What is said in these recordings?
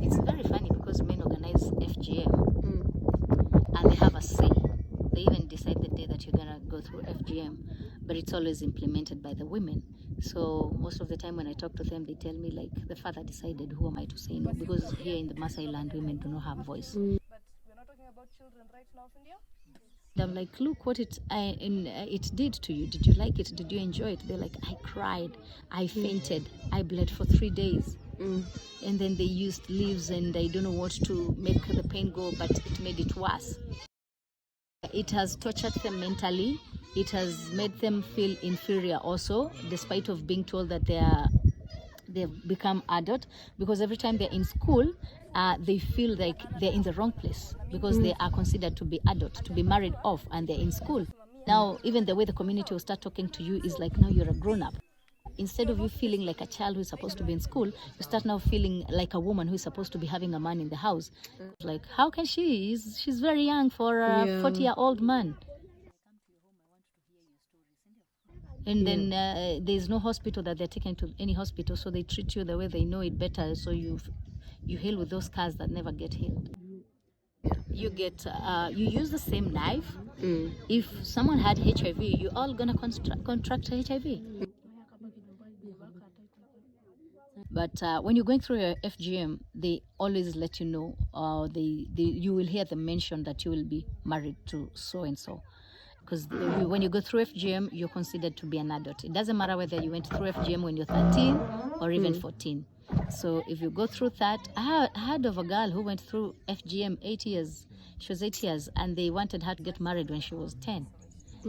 It's very funny because men organize FGM and they have a say. They even decide the day that you're gonna go through FGM, but it's always implemented by the women. So most of the time when I talk to them, they tell me like the father decided, who am I to say no? Because here in the Maasai land, women do not have voice. But we're not talking about children right now of India. I'm like, look what it did to you. Did you like it? Did you enjoy it? They're like, I cried, I fainted, I bled for 3 days. And then they used leaves and I don't know what to make the pain go, but it made it worse. It has tortured them mentally. It has made them feel inferior also, despite of being told that they've become adult, because every time they're in school, they feel like they're in the wrong place because they are considered to be adult, to be married off, and they're in school. Now, even the way the community will start talking to you is like, now you're a grown-up. Instead of you feeling like a child who's supposed to be in school, you start now feeling like a woman who's supposed to be having a man in the house. Like, how can she? She's very young for a 40-year-old man. And then there's no hospital that they're taken to, any hospital, so they treat you the way they know it better, so you heal with those scars that never get healed. You get you use the same knife. If someone had HIV, you're all gonna contract HIV. But when you're going through your FGM, they always let you know, you will hear them mention that you will be married to so and so. Because when you go through FGM, you're considered to be an adult. It doesn't matter whether you went through FGM when you're 13 or even 14. So if you go through that, I heard of a girl who went through FGM 8 years. She was 8 years, and they wanted her to get married when she was 10.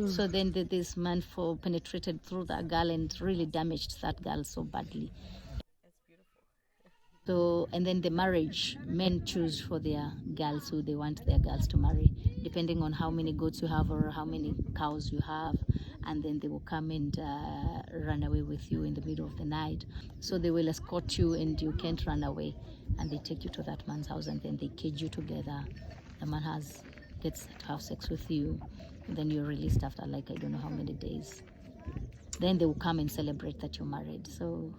So then this man penetrated through that girl and really damaged that girl so badly. So, and then the marriage, men choose for their girls who they want their girls to marry, depending on how many goats you have or how many cows you have. And then they will come and run away with you in the middle of the night. So they will escort you and you can't run away. And they take you to that man's house and then they cage you together. The man gets to have sex with you. And then you're released after like, I don't know how many days. Then they will come and celebrate that you're married. So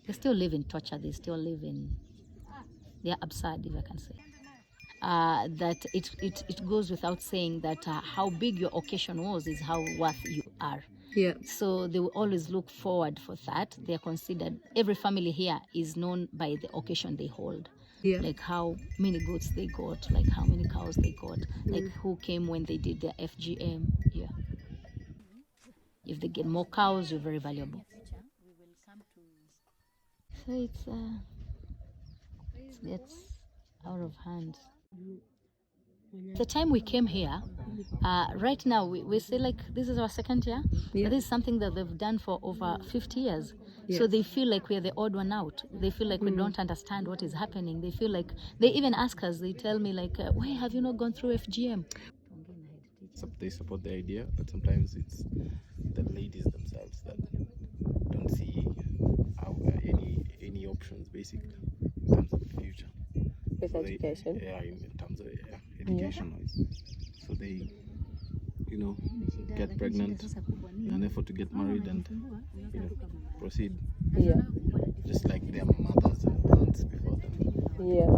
they still live in torture. They still live in, they're absurd, if I can say. That it goes without saying that how big your occasion was is how worth you are. Yeah. So they will always look forward for that. They are considered, every family here is known by the occasion they hold. Yeah. Like how many goats they got, like how many cows they got, like who came when they did their FGM. Yeah. If they get more cows, you're very valuable. So it gets out of hand. The time we came here, right now we say like this is our second year, but this is something that they've done for over 50 years. So they feel like we're the odd one out. They feel like we don't understand what is happening. They feel like, they even ask us, they tell me like, why have you not gone through FGM? They support the idea, but sometimes it's the ladies themselves that don't see any options basically in terms of the future. With So education. in terms of education wise. So they, get pregnant in an effort to get married and proceed. Yeah. Just like their mothers and aunts before them. Yeah.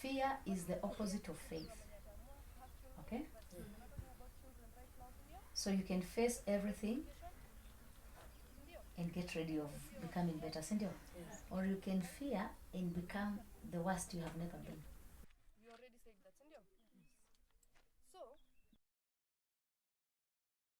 Fear is the opposite of faith. Okay? So you can face everything and get ready of becoming better, Cindy. Or you can fear and become the worst you have never been.